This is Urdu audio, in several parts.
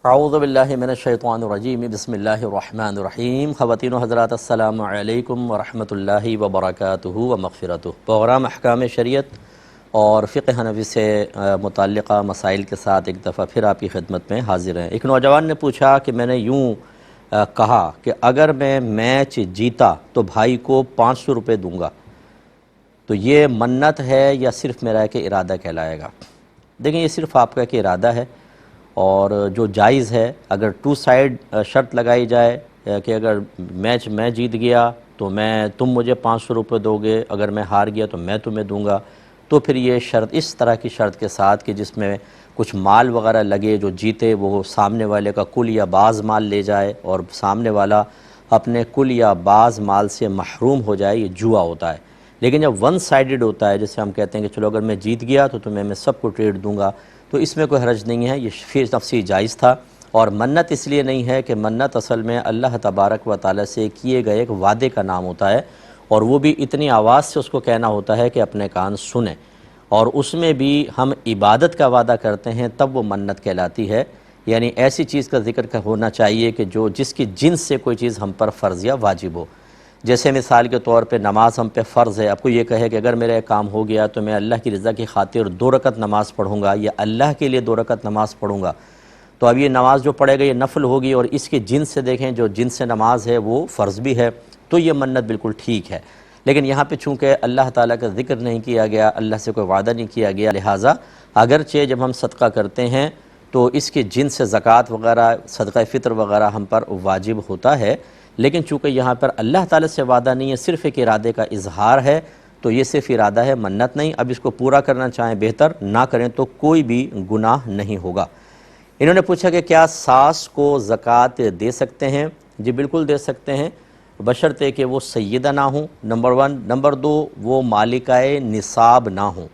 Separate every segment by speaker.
Speaker 1: اعوذ باللہ من الشیطان الرجیم بسم اللہ الرحمن الرحیم۔ خواتین و حضرات السلام علیکم ورحمۃ اللہ وبرکاتہ و مغفرتہ۔ پروگرام احکام شریعت اور فقہ حنفی سے متعلقہ مسائل کے ساتھ ایک دفعہ پھر آپ کی خدمت میں حاضر ہیں۔ ایک نوجوان نے پوچھا کہ میں نے یوں کہا کہ اگر میں میچ جیتا تو بھائی کو 500 روپے دوں گا، تو یہ منت ہے یا صرف میرا ایک ارادہ کہلائے گا؟ دیکھیں، یہ صرف آپ کا ایک ارادہ ہے، اور جو جائز ہے اگر ٹو سائیڈ شرط لگائی جائے کہ اگر میچ میں جیت گیا تو تم مجھے 500 روپے دو گے، اگر میں ہار گیا تو میں تمہیں دوں گا، تو پھر یہ شرط اس طرح کی شرط کے ساتھ کہ جس میں کچھ مال وغیرہ لگے، جو جیتے وہ سامنے والے کا کل یا بعض مال لے جائے اور سامنے والا اپنے کل یا بعض مال سے محروم ہو جائے، یہ جوا ہوتا ہے۔ لیکن جب ون سائیڈڈ ہوتا ہے، جیسے ہم کہتے ہیں کہ چلو اگر میں جیت گیا تو تمہیں میں سب کو ٹریٹ دوں گا، تو اس میں کوئی حرج نہیں ہے، یہ فی نفسی جائز تھا۔ اور منت اس لیے نہیں ہے کہ منت اصل میں اللہ تبارک و تعالیٰ سے کیے گئے ایک وعدے کا نام ہوتا ہے، اور وہ بھی اتنی آواز سے اس کو کہنا ہوتا ہے کہ اپنے کان سنیں، اور اس میں بھی ہم عبادت کا وعدہ کرتے ہیں تب وہ منت کہلاتی ہے۔ یعنی ایسی چیز کا ذکر ہونا چاہیے کہ جس کی جنس سے کوئی چیز ہم پر فرض یا واجب ہو۔ جیسے مثال کے طور پہ نماز ہم پہ فرض ہے، آپ کو یہ کہے کہ اگر میرا ایک کام ہو گیا تو میں اللہ کی رضا کی خاطر 2 رکعت نماز پڑھوں گا، یا اللہ کے لیے 2 رکعت نماز پڑھوں گا، تو اب یہ نماز جو پڑھے گا یہ نفل ہوگی، اور اس کے جنس سے دیکھیں جو جنس سے نماز ہے وہ فرض بھی ہے، تو یہ منت بالکل ٹھیک ہے۔ لیکن یہاں پہ چونکہ اللہ تعالیٰ کا ذکر نہیں کیا گیا، اللہ سے کوئی وعدہ نہیں کیا گیا، لہٰذا اگرچہ جب ہم صدقہ کرتے ہیں تو اس کے جنس سے زکوٰۃ وغیرہ، صدقہ فطر وغیرہ ہم پر واجب ہوتا ہے، لیکن چونکہ یہاں پر اللہ تعالیٰ سے وعدہ نہیں ہے، صرف ایک ارادے کا اظہار ہے، تو یہ صرف ارادہ ہے، منت نہیں۔ اب اس کو پورا کرنا چاہیں بہتر، نہ کریں تو کوئی بھی گناہ نہیں ہوگا۔ انہوں نے پوچھا کہ کیا ساس کو زکوٰۃ دے سکتے ہیں؟ جی بالکل دے سکتے ہیں، بشرطے کہ وہ سیدہ نہ ہوں، نمبر 1۔ نمبر 2، وہ مالکہ نصاب نہ ہوں،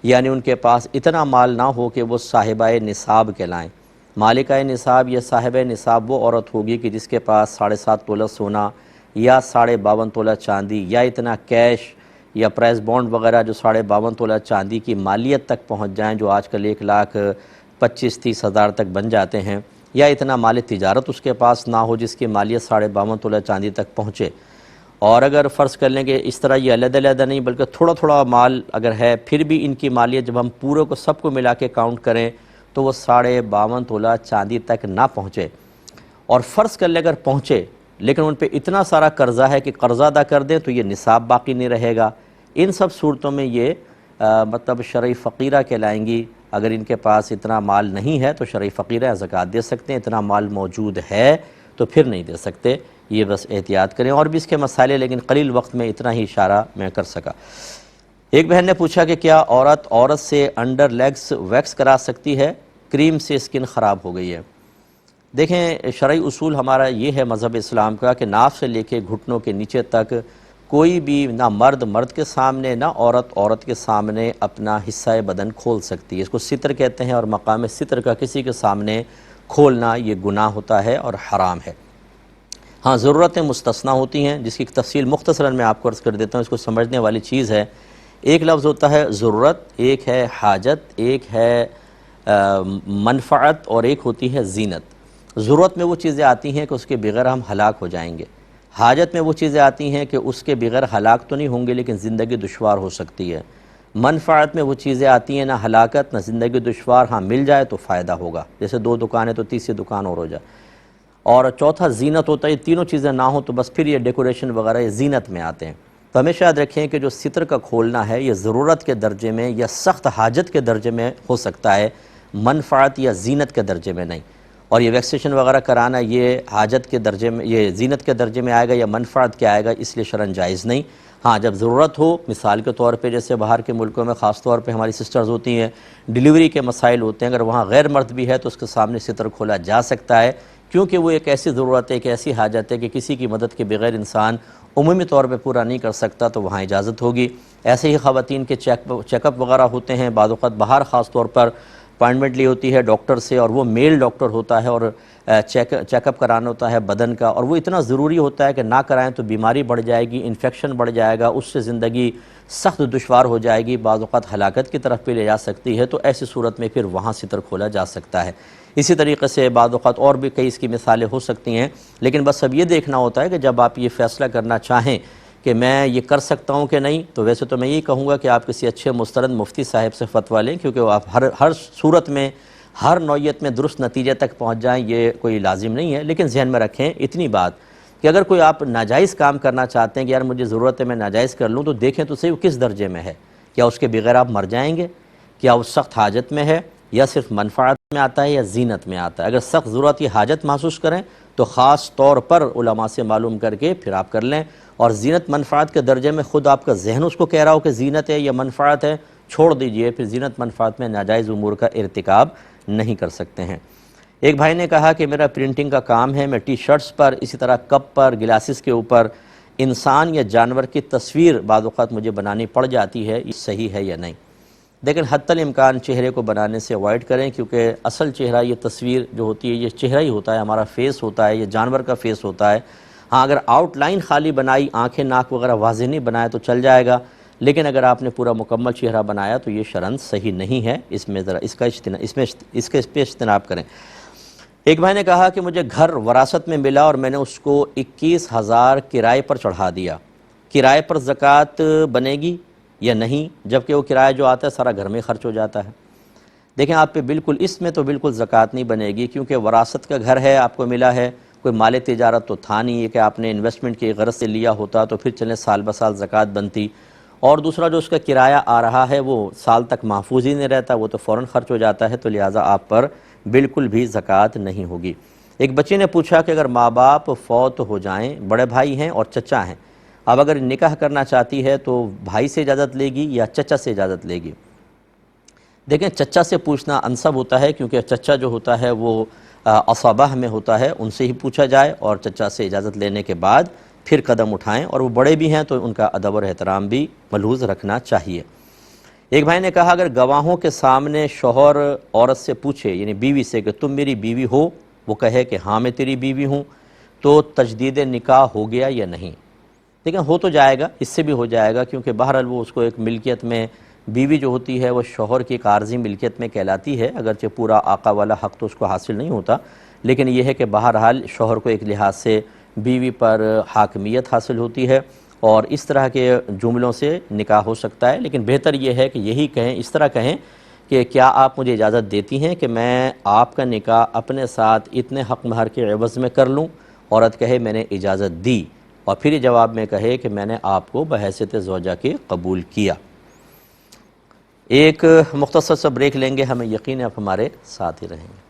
Speaker 1: یعنی ان کے پاس اتنا مال نہ ہو کہ وہ صاحبہ نصاب کہلائیں۔ مالکہ نصاب یا صاحب نصاب وہ عورت ہوگی کہ جس کے پاس 7.5 تولہ سونا یا 52.5 تولہ چاندی، یا اتنا کیش یا پرائز بانڈ وغیرہ جو 52.5 تولہ چاندی کی مالیت تک پہنچ جائیں، جو آج کل 1,25,30 ہزار تک بن جاتے ہیں، یا اتنا مال تجارت اس کے پاس نہ ہو جس کی مالیت 52.5 تولہ چاندی تک پہنچے۔ اور اگر فرض کر لیں کہ اس طرح یہ علیحدہ علیحدہ نہیں بلکہ تھوڑا تھوڑا مال اگر ہے، پھر بھی ان کی مالیت جب ہم پورے کو سب کو ملا کے کاؤنٹ کریں تو وہ 52.5 تولہ چاندی تک نہ پہنچے، اور فرض کر لیں اگر پہنچے لیکن ان پہ اتنا سارا قرضہ ہے کہ قرضہ ادا کر دیں تو یہ نصاب باقی نہیں رہے گا۔ ان سب صورتوں میں یہ مطلب شرعی فقیرہ کہلائیں گی۔ اگر ان کے پاس اتنا مال نہیں ہے تو شرعی فقیرہ زکوٰۃ دے سکتے ہیں، اتنا مال موجود ہے تو پھر نہیں دے سکتے، یہ بس احتیاط کریں۔ اور بھی اس کے مسائل ہیں، لیکن قلیل وقت میں اتنا ہی اشارہ میں کر سکا۔ ایک بہن نے پوچھا کہ کیا عورت سے انڈر لیگز ویکس کرا سکتی ہے؟ کریم سے اسکن خراب ہو گئی ہے۔ دیکھیں، شرعی اصول ہمارا یہ ہے مذہب اسلام کا کہ ناف سے لے کے گھٹنوں کے نیچے تک کوئی بھی نہ مرد کے سامنے نہ عورت کے سامنے اپنا حصہ بدن کھول سکتی ہے۔ اس کو ستر کہتے ہیں، اور مقام ستر کا کسی کے سامنے کھولنا یہ گناہ ہوتا ہے اور حرام ہے۔ ہاں، ضرورتیں مستثنیٰ ہوتی ہیں، جس کی تفصیل مختصراً میں آپ کو عرض کر دیتا ہوں، اس کو سمجھنے والی چیز ہے۔ ایک لفظ ہوتا ہے ضرورت، ایک ہے حاجت، ایک ہے منفعت، اور ایک ہوتی ہے زینت۔ ضرورت میں وہ چیزیں آتی ہیں کہ اس کے بغیر ہم ہلاک ہو جائیں گے، حاجت میں وہ چیزیں آتی ہیں کہ اس کے بغیر ہلاک تو نہیں ہوں گے لیکن زندگی دشوار ہو سکتی ہے، منفعت میں وہ چیزیں آتی ہیں نہ ہلاکت نہ زندگی دشوار، ہاں مل جائے تو فائدہ ہوگا، جیسے 2 دکانیں تو تیسری دکان اور ہو جائے۔ اور چوتھا زینت ہوتا ہے، یہ تینوں چیزیں نہ ہوں تو بس پھر یہ ڈیکوریشن وغیرہ یہ زینت میں آتے ہیں۔ تو ہمیشہ یاد رکھیں کہ جو ستر کا کھولنا ہے یہ ضرورت کے درجے میں یا سخت حاجت کے درجے میں ہو سکتا ہے، منفعت یا زینت کے درجے میں نہیں۔ اور یہ ویکسیشن وغیرہ کرانا یہ حاجت کے درجے میں، یہ زینت کے درجے میں آئے گا یا منفعت کے آئے گا، اس لیے شرعاً جائز نہیں۔ ہاں جب ضرورت ہو، مثال کے طور پہ جیسے باہر کے ملکوں میں خاص طور پہ ہماری سسٹرز ہوتی ہیں، ڈیلیوری کے مسائل ہوتے ہیں، اگر وہاں غیر مرد بھی ہے تو اس کے سامنے ستر کھولا جا سکتا ہے، کیونکہ وہ ایک ایسی ضرورت ہے، ایک ایسی حاجت ہے کہ کسی کی مدد کے بغیر انسان عمومی طور پہ پورا نہیں کر سکتا، تو وہاں اجازت ہوگی۔ ایسے ہی خواتین کے چیک اپ وغیرہ ہوتے ہیں، بعض اوقات باہر خاص طور پر اپائنٹمنٹ لی ہوتی ہے ڈاکٹر سے، اور وہ میل ڈاکٹر ہوتا ہے، اور چیک اپ کرانا ہوتا ہے بدن کا، اور وہ اتنا ضروری ہوتا ہے کہ نہ کرائیں تو بیماری بڑھ جائے گی، انفیکشن بڑھ جائے گا، اس سے زندگی سخت دشوار ہو جائے گی، بعض اوقات ہلاکت کی طرف بھی لے جا سکتی ہے، تو ایسی صورت میں پھر وہاں ستر کھولا جا سکتا ہے۔ اسی طریقے سے بعض اوقات اور بھی کئی اس کی مثالیں ہو سکتی ہیں، لیکن بس اب یہ دیکھنا ہوتا ہے کہ جب آپ یہ فیصلہ کرنا چاہیں کہ میں یہ کر سکتا ہوں کہ نہیں، تو ویسے تو میں یہی کہوں گا کہ آپ کسی اچھے مستند مفتی صاحب سے فتویٰ لیں، کیونکہ آپ ہر صورت میں ہر نوعیت میں درست نتیجے تک پہنچ جائیں یہ کوئی لازم نہیں ہے، لیکن ذہن میں رکھیں اتنی بات کہ اگر کوئی آپ ناجائز کام کرنا چاہتے ہیں کہ یار مجھے ضرورت ہے میں ناجائز کر لوں، تو دیکھیں تو صحیح وہ کس درجے میں ہے، کیا اس کے بغیر آپ مر جائیں گے، کیا وہ سخت حاجت میں ہے، یا صرف منفعت میں آتا ہے، یا زینت میں آتا ہے۔ اگر سخت ضرورت یا حاجت محسوس کریں تو خاص طور پر علماء سے معلوم کر کے پھر آپ کر لیں، اور زینت منفعت کے درجے میں خود آپ کا ذہن اس کو کہہ رہا ہو کہ زینت ہے یا منفعت ہے، چھوڑ دیجئے، پھر زینت منفعت میں ناجائز امور کا ارتکاب نہیں کر سکتے ہیں۔ ایک بھائی نے کہا کہ میرا پرنٹنگ کا کام ہے، میں ٹی شرٹس پر، اسی طرح کپ پر، گلاسز کے اوپر انسان یا جانور کی تصویر بعض اوقات مجھے بنانی پڑ جاتی ہے، یہ صحیح ہے یا نہیں؟ لیکن حتی الامکان چہرے کو بنانے سے اوائڈ کریں، کیونکہ اصل چہرہ یہ تصویر جو ہوتی ہے یہ چہرہ ہی ہوتا ہے، ہمارا فیس ہوتا ہے، یہ جانور کا فیس ہوتا ہے۔ ہاں اگر آؤٹ لائن خالی بنائی، آنکھیں ناک وغیرہ واضح نہیں بنایا تو چل جائے گا، لیکن اگر آپ نے پورا مکمل چہرہ بنایا تو یہ شرعاً صحیح نہیں ہے، اس میں ذرا اس پہ اجتناب کریں۔ ایک بھائی نے کہا کہ مجھے گھر وراثت میں ملا اور میں نے اس کو 21,000 کرائے پر چڑھا دیا، کرائے پر زکوٰۃ بنے گی یا نہیں، جبکہ وہ کرایہ جو آتا ہے سارا گھر میں خرچ ہو جاتا ہے؟ دیکھیں آپ پہ بالکل اس میں تو بالکل زکوٰۃ نہیں بنے گی، کیونکہ وراثت کا گھر ہے، آپ کو ملا ہے، کوئی مال تجارت تو تھا نہیں ہے کہ آپ نے انویسٹمنٹ کی غرض سے لیا ہوتا تو پھر چلیں سال بسال زکوٰۃ بنتی، اور دوسرا جو اس کا کرایہ آ رہا ہے وہ سال تک محفوظ ہی نہیں رہتا، وہ تو فوراً خرچ ہو جاتا ہے، تو لہٰذا آپ پر بالکل بھی زکوٰۃ نہیں ہوگی۔ ایک بچے نے پوچھا کہ اگر ماں باپ فوت ہو جائیں، بڑے بھائی ہیں اور چچا ہیں، اب اگر نکاح کرنا چاہتی ہے تو بھائی سے اجازت لے گی یا چچا سے اجازت لے گی؟ دیکھیں چچا سے پوچھنا انسب ہوتا ہے، کیونکہ چچا جو ہوتا ہے وہ اصابہ میں ہوتا ہے، ان سے ہی پوچھا جائے اور چچا سے اجازت لینے کے بعد پھر قدم اٹھائیں، اور وہ بڑے بھی ہیں تو ان کا ادب اور احترام بھی ملحوظ رکھنا چاہیے۔ ایک بھائی نے کہا اگر گواہوں کے سامنے شوہر عورت سے پوچھے، یعنی بیوی سے، کہ تم میری بیوی ہو، وہ کہے کہ ہاں میں تیری بیوی ہوں، تو تجدید نکاح ہو گیا یا نہیں؟ لیکن ہو تو جائے گا، اس سے بھی ہو جائے گا، کیونکہ بہرحال وہ اس کو ایک ملکیت میں، بیوی جو ہوتی ہے وہ شوہر کی ایک عارضی ملکیت میں کہلاتی ہے، اگرچہ پورا آقا والا حق تو اس کو حاصل نہیں ہوتا، لیکن یہ ہے کہ بہرحال شوہر کو ایک لحاظ سے بیوی پر حاکمیت حاصل ہوتی ہے، اور اس طرح کے جملوں سے نکاح ہو سکتا ہے۔ لیکن بہتر یہ ہے کہ یہی کہیں، اس طرح کہیں کہ کیا آپ مجھے اجازت دیتی ہیں کہ میں آپ کا نکاح اپنے ساتھ اتنے حق مہر کے عوض میں کر لوں؟ عورت کہے میں نے اجازت دی، اور پھر یہ جواب میں کہے کہ میں نے آپ کو بحیثیت زوجہ کے قبول کیا۔ ایک مختصر سا بریک لیں گے، ہمیں یقین ہے آپ ہمارے ساتھ ہی رہیں گے۔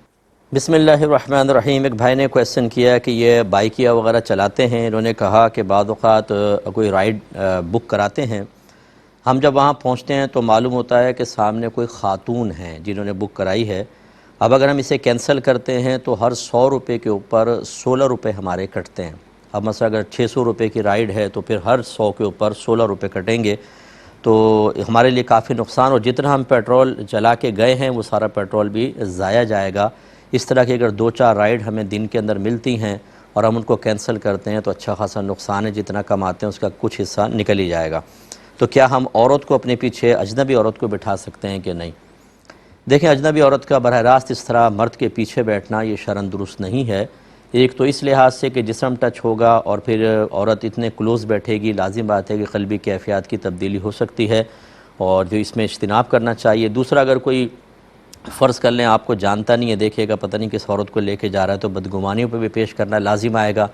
Speaker 1: بسم اللہ الرحمن الرحیم۔ ایک بھائی نے کویسچن کیا کہ یہ بائکیا وغیرہ چلاتے ہیں، انہوں نے کہا کہ بعض اوقات کوئی رائڈ بک کراتے ہیں، ہم جب وہاں پہنچتے ہیں تو معلوم ہوتا ہے کہ سامنے کوئی خاتون ہیں جنہوں نے بک کرائی ہے، اب اگر ہم اسے کینسل کرتے ہیں تو ہر 100 روپے کے اوپر 16 روپے ہمارے کٹتے ہیں۔ اب مثلا اگر 600 روپے کی رائڈ ہے تو پھر ہر 100 کے اوپر 16 روپے کٹیں گے، تو ہمارے لیے کافی نقصان، اور جتنا ہم پیٹرول چلا کے گئے ہیں وہ سارا پیٹرول بھی ضائع جائے گا۔ اس طرح کی اگر 2-4 رائڈ ہمیں دن کے اندر ملتی ہیں اور ہم ان کو کینسل کرتے ہیں تو اچھا خاصا نقصان ہے، جتنا کماتے ہیں اس کا کچھ حصہ نکل ہی جائے گا۔ تو کیا ہم عورت کو اپنے پیچھے، اجنبی عورت کو بٹھا سکتے ہیں کہ نہیں؟ دیکھیں اجنبی عورت کا براہ راست اس طرح مرد کے پیچھے بیٹھنا یہ شرعاً درست نہیں ہے۔ ایک تو اس لحاظ سے کہ جسم ٹچ ہوگا، اور پھر عورت اتنے کلوز بیٹھے گی، لازم بات ہے کہ قلبی کیفیات کی تبدیلی ہو سکتی ہے، اور جو اس میں اجتناب کرنا چاہیے۔ دوسرا اگر کوئی فرض کر لیں آپ کو جانتا نہیں ہے، دیکھے گا پتہ نہیں کس عورت کو لے کے جا رہا ہے، تو بدگمانیوں پہ بھی پیش کرنا لازم آئے گا،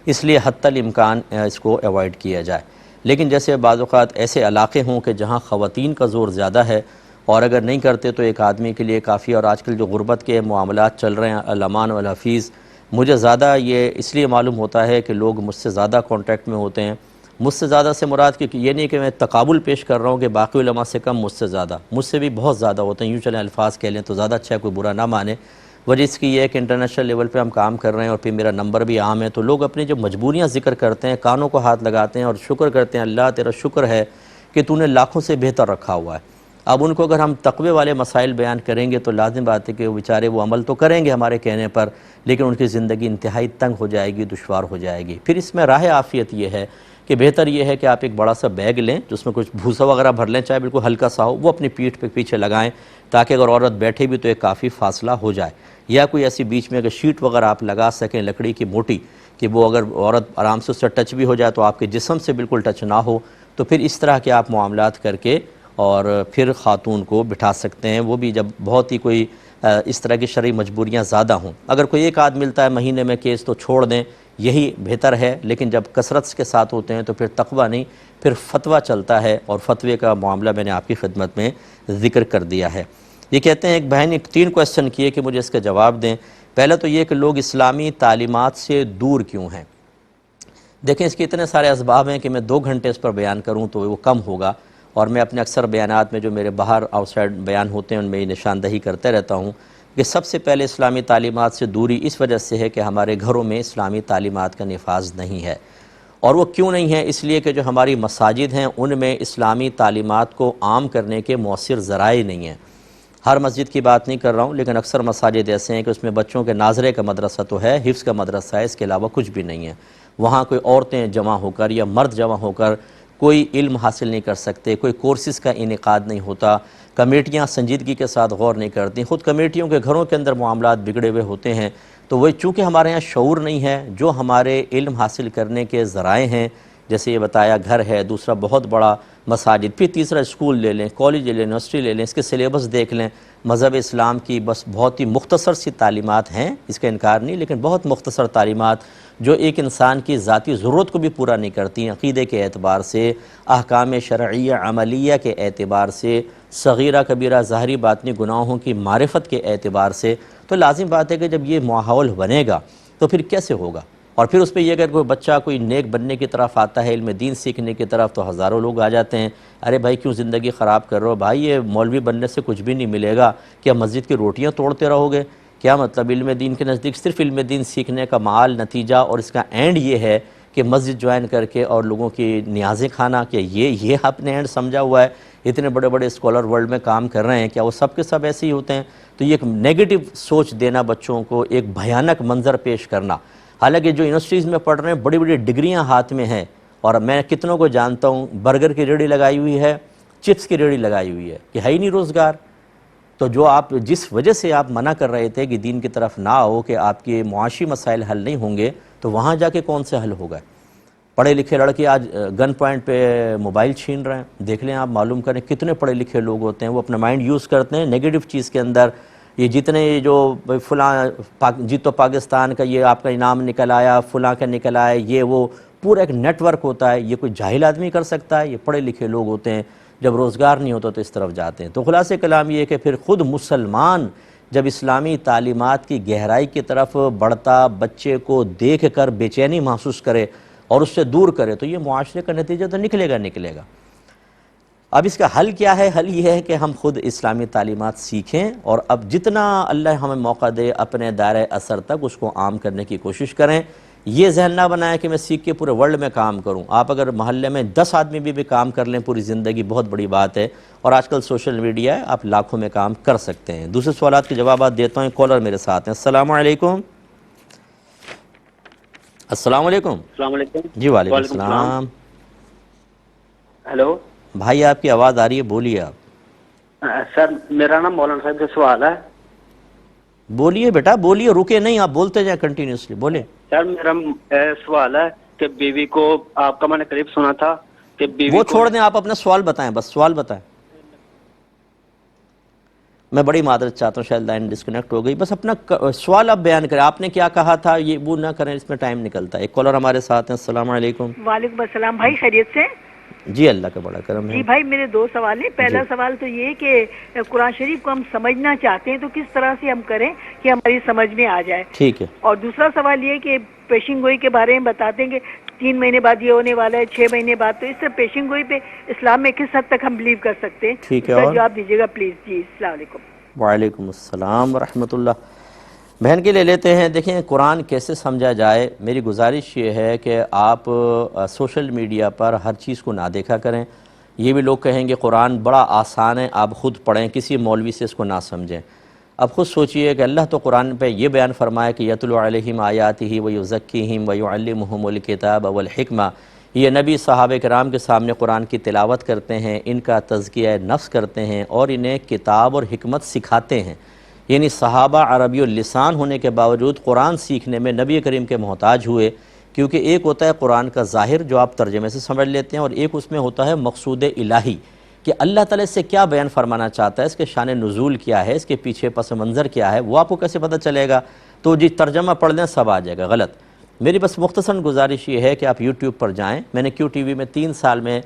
Speaker 1: اس لیے حتی الامکان اس کو ایوائڈ کیا جائے۔ لیکن جیسے بعض اوقات ایسے علاقے ہوں کہ جہاں خواتین کا زور زیادہ ہے، اور اگر نہیں کرتے تو ایک آدمی کے لیے کافی، اور آج کل جو غربت کے معاملات چل رہے ہیں الامان والحفیظ، مجھے زیادہ یہ اس لیے معلوم ہوتا ہے کہ لوگ مجھ سے زیادہ کانٹیکٹ میں ہوتے ہیں۔ مجھ سے زیادہ سے مراد کہ یہ نہیں کہ میں تقابل پیش کر رہا ہوں کہ باقی علماء سے کم، مجھ سے زیادہ، مجھ سے بھی بہت زیادہ ہوتے ہیں، یوں چلیں الفاظ کہہ لیں تو زیادہ اچھا ہے، کوئی برا نہ مانے۔ وجہ اس کی یہ ہے کہ انٹرنیشنل لیول پہ ہم کام کر رہے ہیں، اور پھر میرا نمبر بھی عام ہے، تو لوگ اپنی جو مجبوریاں ذکر کرتے ہیں، کانوں کو ہاتھ لگاتے ہیں اور شکر کرتے ہیں، اللہ تیرا شکر ہے کہ تو نے لاکھوں سے بہتر رکھا ہوا ہے۔ اب ان کو اگر ہم تقوی والے مسائل بیان کریں گے تو لازم بات ہے کہ وہ بیچارے وہ عمل تو کریں گے ہمارے کہنے پر، لیکن ان کی زندگی انتہائی تنگ ہو جائے گی، دشوار ہو جائے گی۔ پھر اس میں راہ عافیت یہ ہے کہ بہتر یہ ہے کہ آپ ایک بڑا سا بیگ لیں جس میں کچھ بھوسا وغیرہ بھر لیں، چاہے بالکل ہلکا سا ہو، وہ اپنی پیٹھ پہ پیچھے لگائیں تاکہ اگر عورت بیٹھے بھی تو ایک کافی فاصلہ ہو جائے، یا کوئی ایسی بیچ میں اگر شیٹ وغیرہ آپ لگا سکیں لکڑی کی موٹی کہ وہ اگر عورت آرام سے اس سے ٹچ بھی ہو جائے تو آپ کے جسم سے بالکل ٹچ نہ ہو، تو پھر اس طرح کے آپ معاملات کر کے اور پھر خاتون کو بٹھا سکتے ہیں، وہ بھی جب بہت ہی کوئی اس طرح کی شرعی مجبوریاں زیادہ ہوں۔ اگر کوئی ایک آدھ ملتا ہے مہینے میں کیس تو چھوڑ دیں، یہی بہتر ہے، لیکن جب کثرت کے ساتھ ہوتے ہیں تو پھر تقوی نہیں، پھر فتویٰ چلتا ہے، اور فتوے کا معاملہ میں نے آپ کی خدمت میں ذکر کر دیا ہے۔ یہ کہتے ہیں ایک بہن نے 3 کویسچن کیے کہ مجھے اس کا جواب دیں۔ پہلے تو یہ کہ لوگ اسلامی تعلیمات سے دور کیوں ہیں؟ دیکھیں اس کے اتنے سارے اسباب ہیں کہ میں 2 گھنٹے اس پر بیان کروں تو وہ کم ہوگا، اور میں اپنے اکثر بیانات میں جو میرے باہر آؤٹ سائڈ بیان ہوتے ہیں ان میں یہ نشاندہی کرتے رہتا ہوں کہ سب سے پہلے اسلامی تعلیمات سے دوری اس وجہ سے ہے کہ ہمارے گھروں میں اسلامی تعلیمات کا نفاذ نہیں ہے۔ اور وہ کیوں نہیں ہے؟ اس لیے کہ جو ہماری مساجد ہیں ان میں اسلامی تعلیمات کو عام کرنے کے مؤثر ذرائع نہیں ہیں۔ ہر مسجد کی بات نہیں کر رہا ہوں، لیکن اکثر مساجد ایسے ہیں کہ اس میں بچوں کے ناظرے کا مدرسہ تو ہے، حفظ کا مدرسہ ہے، اس کے علاوہ کچھ بھی نہیں ہے۔ وہاں کوئی عورتیں جمع ہو کر یا مرد جمع ہو کر کوئی علم حاصل نہیں کر سکتے، کوئی کورسز کا انعقاد نہیں ہوتا، کمیٹیاں سنجیدگی کے ساتھ غور نہیں کرتی، خود کمیٹیوں کے گھروں کے اندر معاملات بگڑے ہوئے ہوتے ہیں۔ تو وہ چونکہ ہمارے یہاں شعور نہیں ہے، جو ہمارے علم حاصل کرنے کے ذرائع ہیں، جیسے یہ بتایا گھر ہے، دوسرا بہت بڑا مساجد، پھر تیسرا اسکول لے لیں، کالج لے لیں، یونیورسٹی لے لیں، اس کے سلیبس دیکھ لیں، مذہب اسلام کی بس بہت ہی مختصر سی تعلیمات ہیں، اس کا انکار نہیں، لیکن بہت مختصر تعلیمات جو ایک انسان کی ذاتی ضرورت کو بھی پورا نہیں کرتی، عقیدے کے اعتبار سے، احکام شرعیہ عملیہ کے اعتبار سے، صغیرہ کبیرہ ظاہری باطنی گناہوں کی معرفت کے اعتبار سے۔ تو لازم بات ہے کہ جب یہ ماحول بنے گا تو پھر کیسے ہوگا؟ اور پھر اس پہ یہ اگر کوئی بچہ کوئی نیک بننے کی طرف آتا ہے، علم دین سیکھنے کی طرف، تو ہزاروں لوگ آ جاتے ہیں، ارے بھائی کیوں زندگی خراب کر رہے ہو بھائی، یہ مولوی بننے سے کچھ بھی نہیں ملے گا، کیا مسجد کی روٹیاں توڑتے رہو گے؟ کیا مطلب علم دین کے نزدیک صرف علم دین سیکھنے کا معال نتیجہ اور اس کا اینڈ یہ ہے کہ مسجد جوائن کر کے اور لوگوں کی نیازیں کھانا؟ کہ یہ آپ نے اینڈ سمجھا ہوا ہے؟ اتنے بڑے بڑے اسکالر ورلڈ میں کام کر رہے ہیں، کیا وہ سب کے سب ایسے ہی ہوتے ہیں؟ تو یہ ایک نیگیٹو سوچ دینا بچوں کو، ایک بھیانک منظر پیش کرنا۔ حالانکہ جو یونیورسٹیز میں پڑھ رہے ہیں بڑی بڑی ڈگریاں ہاتھ میں ہیں، اور میں کتنوں کو جانتا ہوں برگر کی ریڑھی لگائی ہوئی ہے، چپس کی ریڑھی لگائی ہوئی ہے، کہ ہے ہی نہیں روزگار۔ تو جو آپ جس وجہ سے آپ منع کر رہے تھے کہ دین کی طرف نہ آؤ، کہ آپ کے معاشی مسائل حل نہیں ہوں گے، تو وہاں جا کے کون سے حل ہوگا؟ پڑھے لکھے لڑکے آج گن پوائنٹ پہ موبائل چھین رہے ہیں، دیکھ لیں آپ، معلوم کریں کتنے پڑھے لکھے لوگ ہوتے ہیں، وہ اپنا مائنڈ یوز کرتے ہیں نیگیٹو چیز کے اندر۔ یہ جتنے جو فلاں جیتو پاکستان کا یہ آپ کا انعام نکل آیا، فلاں کا نکل آیا، یہ وہ پورا ایک نیٹ ورک ہوتا ہے، یہ کوئی جاہل آدمی کر سکتا ہے؟ یہ پڑھے لکھے لوگ ہوتے ہیں، جب روزگار نہیں ہوتا تو اس طرف جاتے ہیں۔ تو خلاصہ کلام یہ ہے کہ پھر خود مسلمان جب اسلامی تعلیمات کی گہرائی کی طرف بڑھتا، بچے کو دیکھ کر بے چینی محسوس کرے اور اس سے دور کرے، تو یہ معاشرے کا نتیجہ تو نکلے گا۔ اب اس کا حل کیا ہے؟ حل یہ ہے کہ ہم خود اسلامی تعلیمات سیکھیں، اور اب جتنا اللہ ہمیں موقع دے اپنے دائرۂ اثر تک اس کو عام کرنے کی کوشش کریں۔ یہ ذہن نہ بنائیں کہ میں سیکھ کے پورے ورلڈ میں کام کروں۔ آپ اگر محلے میں 10 آدمی بھی کام کر لیں پوری زندگی، بہت بڑی بات ہے، اور آج کل سوشل میڈیا ہے، آپ لاکھوں میں کام کر سکتے ہیں۔ دوسرے سوالات کے جوابات دیتا ہوں، کالر میرے ساتھ ہیں۔ السلام علیکم۔ السلام علیکم۔
Speaker 2: السلام علیکم۔
Speaker 1: جی وعلیکم السلام۔
Speaker 2: ہیلو
Speaker 1: بھائی آپ کی آواز آ رہی ہے، بولیے آپ۔
Speaker 2: سر، میرا نام مولانا صاحب سے سوال ہے۔
Speaker 1: بولیے بیٹا بولیے، رکے نہیں، آپ بولتے جائیں کنٹینیوسلی، بولیں۔
Speaker 2: سر میرا سوال ہے کہ بیوی کو، آپ کا میں نے قریب سنا تھا کہ بیوی
Speaker 1: وہ
Speaker 2: کو،
Speaker 1: چھوڑ دیں، آپ اپنا سوال بتائیں، بس سوال بتائیں۔ میں بڑی معذرت چاہتا ہوں، شاید لائن ڈسکنیکٹ ہو گئی، بس اپنا سوال آپ بیان کریں، آپ نے کیا کہا تھا، یہ وہ نہ کریں، اس میں ٹائم نکلتا ہے۔ ایک کالر ہمارے ساتھ ہیں۔ السلام علیکم۔
Speaker 3: وعلیکم السلام بھائی، خیریت سے؟
Speaker 1: جی اللہ کا بڑا کرم ہے۔
Speaker 3: جی بھائی، میرے 2 سوال ہیں۔ پہلا
Speaker 1: جی
Speaker 3: سوال تو یہ کہ قرآن شریف کو ہم سمجھنا چاہتے ہیں تو کس طرح سے ہم کریں کہ ہماری سمجھ میں آ جائے؟
Speaker 1: ٹھیک ہے۔
Speaker 3: اور دوسرا سوال یہ کہ پیشن گوئی کے بارے میں بتاتے ہیں کہ 3 مہینے بعد یہ ہونے والا ہے، 6 مہینے بعد، تو اس سے پیشن گوئی پہ اسلام میں کس حد تک ہم بلیو کر سکتے ہیں؟
Speaker 1: ٹھیک ہے،
Speaker 3: اس کا
Speaker 1: اور
Speaker 3: جواب دیجیے گا پلیز۔ جی السلام علیکم۔
Speaker 1: وعلیکم السلام ورحمۃ اللہ۔ بہن کے لے لیتے ہیں۔ دیکھیں قرآن کیسے سمجھا جائے، میری گزارش یہ ہے کہ آپ سوشل میڈیا پر ہر چیز کو نہ دیکھا کریں۔ یہ بھی لوگ کہیں گے قرآن بڑا آسان ہے، آپ خود پڑھیں، کسی مولوی سے اس کو نہ سمجھیں۔ اب خود سوچئے کہ اللہ تو قرآن پہ یہ بیان فرمایا کہ یتلو علیہم آیاتہ ویزکیہم ویعلمہم الکتاب والحکمہ، یہ نبی صحابہ کرام کے سامنے قرآن کی تلاوت کرتے ہیں، ان کا تزکیہ نفس کرتے ہیں اور انہیں کتاب اور حکمت سکھاتے ہیں۔ یعنی صحابہ عربی اللسان ہونے کے باوجود قرآن سیکھنے میں نبی کریم کے محتاج ہوئے، کیونکہ ایک ہوتا ہے قرآن کا ظاہر جو آپ ترجمے سے سمجھ لیتے ہیں، اور ایک اس میں ہوتا ہے مقصود الہی کہ اللہ تعالیٰ سے کیا بیان فرمانا چاہتا ہے، اس کے شان نزول کیا ہے، اس کے پیچھے پس منظر کیا ہے، وہ آپ کو کیسے پتہ چلے گا؟ تو جی ترجمہ پڑھ لیں سب آ جائے گا، غلط۔ میری بس مختصراً گزارش یہ ہے کہ آپ یوٹیوب پر جائیں، میں نے کیو ٹی وی میں 3 سال میں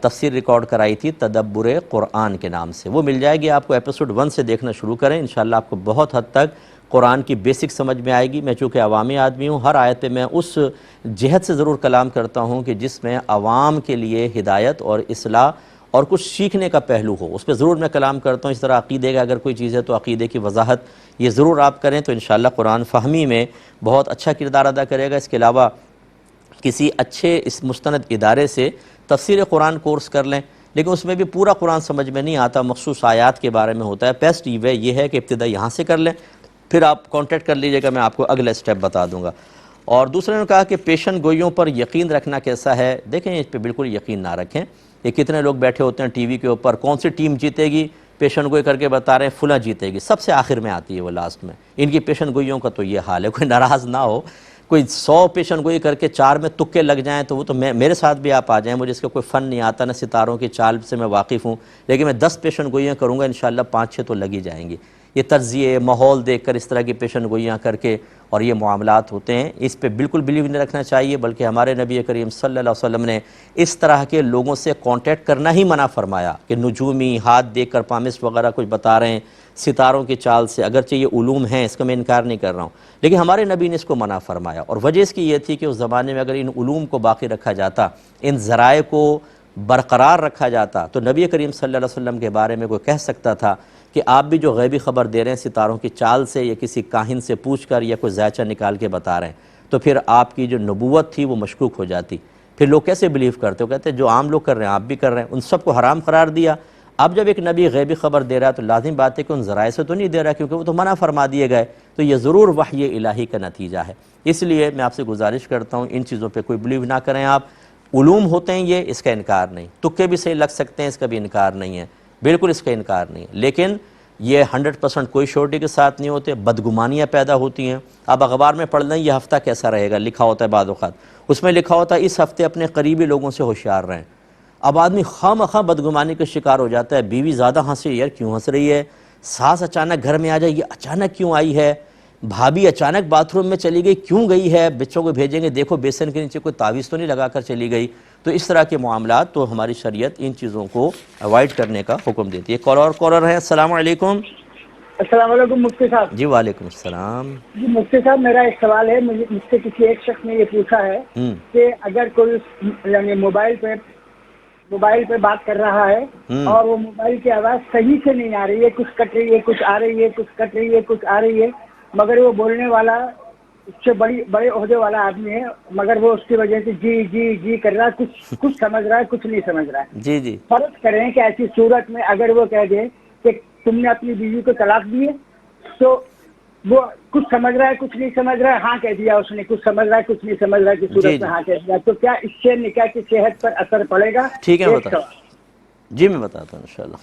Speaker 1: تفسیر ریکارڈ کرائی تھی تدبر قرآن کے نام سے، وہ مل جائے گی آپ کو، ایپیسوڈ 1 سے دیکھنا شروع کریں، انشاءاللہ آپ کو بہت حد تک قرآن کی بیسک سمجھ میں آئے گی۔ میں چونکہ عوامی آدمی ہوں، ہر آیت پہ میں اس جہت سے ضرور کلام کرتا ہوں کہ جس میں عوام کے لیے ہدایت اور اصلاح اور کچھ سیکھنے کا پہلو ہو، اس پہ ضرور میں کلام کرتا ہوں۔ اس طرح عقیدے کا اگر کوئی چیز ہے تو عقیدے کی وضاحت یہ ضرور آپ کریں تو انشاءاللہ قرآن فہمی میں بہت اچھا کردار ادا کرے گا۔ اس کے علاوہ کسی اچھے اس مستند ادارے سے تفسیر قرآن کورس کر لیں، لیکن اس میں بھی پورا قرآن سمجھ میں نہیں آتا، مخصوص آیات کے بارے میں ہوتا ہے۔ بیسٹ یہ ہے کہ ابتدا یہاں سے کر لیں، پھر آپ کانٹیکٹ کر لیجئے گا، میں آپ کو اگلا سٹیپ بتا دوں گا۔ اور دوسرے نے کہا کہ پیشن گوئیوں پر یقین رکھنا کیسا ہے؟ دیکھیں اس پہ بالکل یقین نہ رکھیں۔ یہ کتنے لوگ بیٹھے ہوتے ہیں ٹی وی کے اوپر، کون سی ٹیم جیتے گی پیشن گوئی کر کے بتا رہے ہیں فلاں جیتے گی، سب سے آخر میں آتی ہے وہ لاسٹ میں۔ ان کی پیشن گوئیوں کا تو یہ حال ہے، کوئی ناراض نہ ہو، کوئی 100 پیشن گوئی کر کے 4 میں تکے لگ جائیں تو وہ تو میرے ساتھ بھی آپ آ جائیں، مجھے اس کا کوئی فن نہیں آتا، نہ ستاروں کی چال سے میں واقف ہوں، لیکن میں 10 پیشن گوئیاں کروں گا انشاءاللہ 5-6 تو لگ ہی جائیں گی۔ یہ طرزیے ماحول دیکھ کر اس طرح کی پیشن گوئیاں کر کے اور یہ معاملات ہوتے ہیں، اس پہ بالکل بلیو نہیں رکھنا چاہیے، بلکہ ہمارے نبی کریم صلی اللہ علیہ وسلم نے اس طرح کے لوگوں سے کانٹیکٹ کرنا ہی منع فرمایا کہ نجومی ہاتھ دیکھ کر پامس وغیرہ کچھ بتا رہے ہیں ستاروں کی چال سے، اگرچہ یہ علوم ہیں، اس کا میں انکار نہیں کر رہا ہوں، لیکن ہمارے نبی نے اس کو منع فرمایا، اور وجہ اس کی یہ تھی کہ اس زمانے میں اگر ان علوم کو باقی رکھا جاتا، ان ذرائع کو برقرار رکھا جاتا تو نبی کریم صلی اللہ علیہ وسلم کے بارے میں کوئی کہہ سکتا تھا کہ آپ بھی جو غیبی خبر دے رہے ہیں ستاروں کی چال سے یا کسی کاہن سے پوچھ کر یا کوئی زائچہ نکال کے بتا رہے ہیں، تو پھر آپ کی جو نبوت تھی وہ مشکوک ہو جاتی۔ پھر لوگ کیسے بلیو کرتے ہو؟ کہتے ہیں جو عام لوگ کر رہے ہیں آپ بھی کر رہے ہیں، ان سب کو حرام قرار دیا۔ اب جب ایک نبی غیبی خبر دے رہا ہے تو لازم بات ہے کہ ان ذرائع سے تو نہیں دے رہا، کیونکہ وہ تو منع فرما دیے گئے، تو یہ ضرور وحی الہی کا نتیجہ ہے۔ اس لیے میں آپ سے گزارش کرتا ہوں ان چیزوں پہ کوئی بلیو نہ کریں آپ، علوم ہوتے ہیں یہ، اس کا انکار نہیں، تکے بھی صحیح لگ سکتے ہیں، اس کا بھی انکار نہیں ہے، بالکل اس کا انکار نہیں ہے، لیکن یہ 100% کوئی شورٹی کے ساتھ نہیں ہوتے، بدگمانیاں پیدا ہوتی ہیں۔ اب اخبار میں پڑھ لیں یہ ہفتہ کیسا رہے گا، لکھا ہوتا ہے بعض اوقات، اس میں لکھا ہوتا ہے اس ہفتے اپنے قریبی لوگوں سے ہوشیار رہیں۔ اب آدمی خواہ مخواہ بدگمانی کا شکار ہو جاتا ہے، بیوی زیادہ ہنسی، یار کیوں ہنس رہی ہے، ساس اچانک گھر میں آ جائے، یہ اچانک کیوں آئی ہے، بھابھی اچانک باتھ روم میں چلی گئی کیوں گئی ہے، بچوں کو بھیجیں گے دیکھو بیسن کے نیچے کوئی تعویذ تو نہیں لگا کر چلی گئی۔ تو اس طرح کے معاملات تو ہماری شریعت ان چیزوں کو اوائڈ کرنے کا حکم دیتی ہے۔ کالر ہے، السلام علیکم۔
Speaker 4: السلام علیکم مفتی صاحب۔
Speaker 1: جی وعلیکم السلام۔
Speaker 4: جی مفتی صاحب، میرا ایک سوال ہے، مجھ سے کسی ایک شخص نے یہ پوچھا ہے کہ اگر کوئی یعنی موبائل پہ بات کر رہا ہے اور وہ موبائل کی آواز صحیح سے نہیں آ رہی ہے، کچھ کٹ رہی ہے، کچھ آ رہی ہے، کچھ کٹ رہی ہے، کچھ آ رہی ہے، مگر وہ بولنے والا اس سے بڑے عہدے والا آدمی ہے، مگر وہ اس کی وجہ سے جی جی جی کر رہا ہے، کچھ سمجھ رہا ہے، کچھ نہیں سمجھ رہا ہے۔
Speaker 1: جی جی،
Speaker 4: فرض کریں کہ ایسی صورت میں اگر وہ کہہ دے کہ تم نے اپنی بیوی کو طلاق دی ہے، تو وہ کچھ سمجھ رہا ہے، کچھ نہیں سمجھ رہا ہے، ہاں کہہ دیا اس نے، کچھ سمجھ رہا ہے، کچھ نہیں سمجھ رہا ہے، کی صورت میں ہاں کہہ دیا، تو کیا اس سے نکاح کی صحت پر اثر پڑے گا؟
Speaker 1: ٹھیک ہے بتا، جی میں بتاتا ہوں انشاءاللہ۔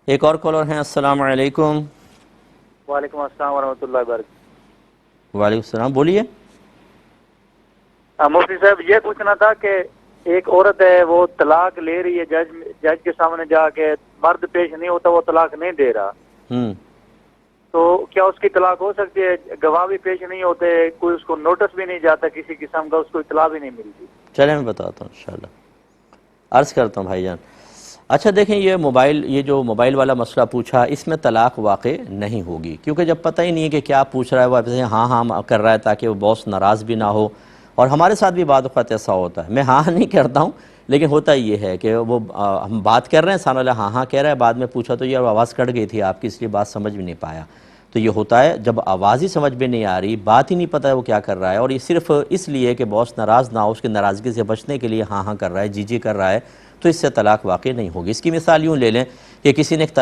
Speaker 1: ایک اور کالر ہیں، السلام علیکم۔
Speaker 5: وعلیکم السلام ورحمۃ اللہ وبرکاتہ۔
Speaker 1: وعلیکم السلام، بولیے۔
Speaker 5: مفتی صاحب یہ پوچھنا تھا کہ ایک عورت ہے وہ طلاق لے رہی ہے، جج کے سامنے جا کے، مرد پیش نہیں ہوتا، وہ طلاق نہیں دے رہا، تو کیا اس کی طلاق ہو سکتی ہے؟ گواہ بھی پیش نہیں ہوتے، کوئی اس کو نوٹس بھی نہیں جاتا کسی قسم کا، اس کو اطلاع بھی نہیں ملتی۔
Speaker 1: چلیں میں بتاتا ہوں انشاءاللہ، عرض کرتا ہوں بھائی جان۔ اچھا دیکھیں، یہ جو موبائل والا مسئلہ پوچھا، اس میں طلاق واقع نہیں ہوگی، کیونکہ جب پتہ ہی نہیں ہے کہ کیا پوچھ رہا ہے، وہ ایسے ہاں ہاں کر رہا ہے تاکہ وہ باس ناراض بھی نہ ہو، اور ہمارے ساتھ بھی بعض اوقات ایسا ہوتا ہے، میں ہاں نہیں کرتا ہوں، لیکن ہوتا یہ ہے کہ وہ ہم بات کر رہے ہیں، سامنے والا ہاں ہاں کہہ رہا ہے، بعد میں پوچھا تو یہ آواز کٹ گئی تھی آپ کی، اس لیے بات سمجھ بھی نہیں پایا۔ تو یہ ہوتا ہے جب آواز ہی سمجھ میں نہیں آ رہی، بات ہی نہیں پتہ ہے وہ کیا کر رہا ہے، اور یہ صرف اس لیے کہ باس ناراض نہ ہو، اس کی ناراضگی سے بچنے کے لیے ہاں ہاں کر رہا ہے، جی جی کر رہا ہے، تو اس سے طلاق واقع نہیں ہوگی۔ اس کی مثال یوں لے لیں کہ کسی نے ایک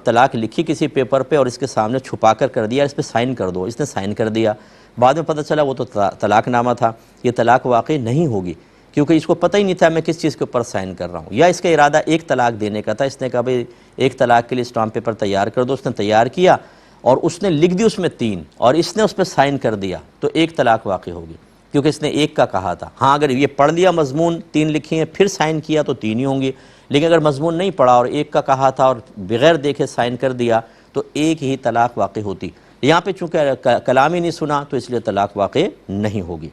Speaker 1: طلاق لکھی کسی پیپر پہ اور اس کے سامنے چھپا کر دیا، اس پہ سائن کر دو، اس نے سائن کر دیا، بعد میں پتہ چلا وہ تو طلاق نامہ تھا، یہ طلاق واقع نہیں ہوگی، کیونکہ اس کو پتہ ہی نہیں تھا میں کس چیز کے اوپر سائن کر رہا ہوں۔ یا اس کا ارادہ ایک طلاق دینے کا تھا، اس نے کہا بھئی ایک طلاق کے لیے اسٹامپ پیپر تیار کر دو، اس نے تیار کیا اور اس نے لکھ دی اس میں 3 اور اس نے اس پہ سائن کر دیا، تو ایک طلاق واقع ہوگی کیونکہ اس نے ایک کا کہا تھا۔ ہاں اگر یہ پڑھ لیا مضمون 3 لکھی ہیں پھر سائن کیا تو 3 ہی ہوں گی، لیکن اگر مضمون نہیں پڑھا اور ایک کا کہا تھا اور بغیر دیکھے سائن کر دیا تو ایک ہی طلاق واقع ہوتی۔ یہاں پہ چونکہ کلام ہی نہیں سنا تو اس لیے طلاق واقع نہیں ہوگی۔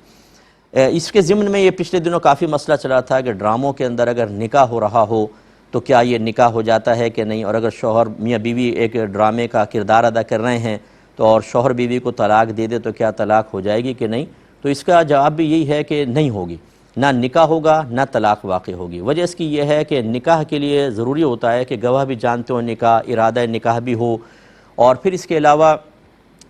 Speaker 1: اس کے ضمن میں یہ پچھلے دنوں کافی مسئلہ چلا تھا کہ ڈراموں کے اندر اگر نکاح ہو رہا ہو تو کیا یہ نکاح ہو جاتا ہے کہ نہیں، اور اگر شوہر میاں بیوی ایک ڈرامے کا کردار ادا کر رہے ہیں تو اور شوہر بیوی کو طلاق دے دے تو کیا طلاق ہو جائے گی کہ نہیں؟ تو اس کا جواب بھی یہی ہے کہ نہیں ہوگی، نہ نکاح ہوگا نہ طلاق واقع ہوگی۔ وجہ اس کی یہ ہے کہ نکاح کے لیے ضروری ہوتا ہے کہ گواہ بھی جانتے ہو نکاح، ارادہ نکاح بھی ہو، اور پھر اس کے علاوہ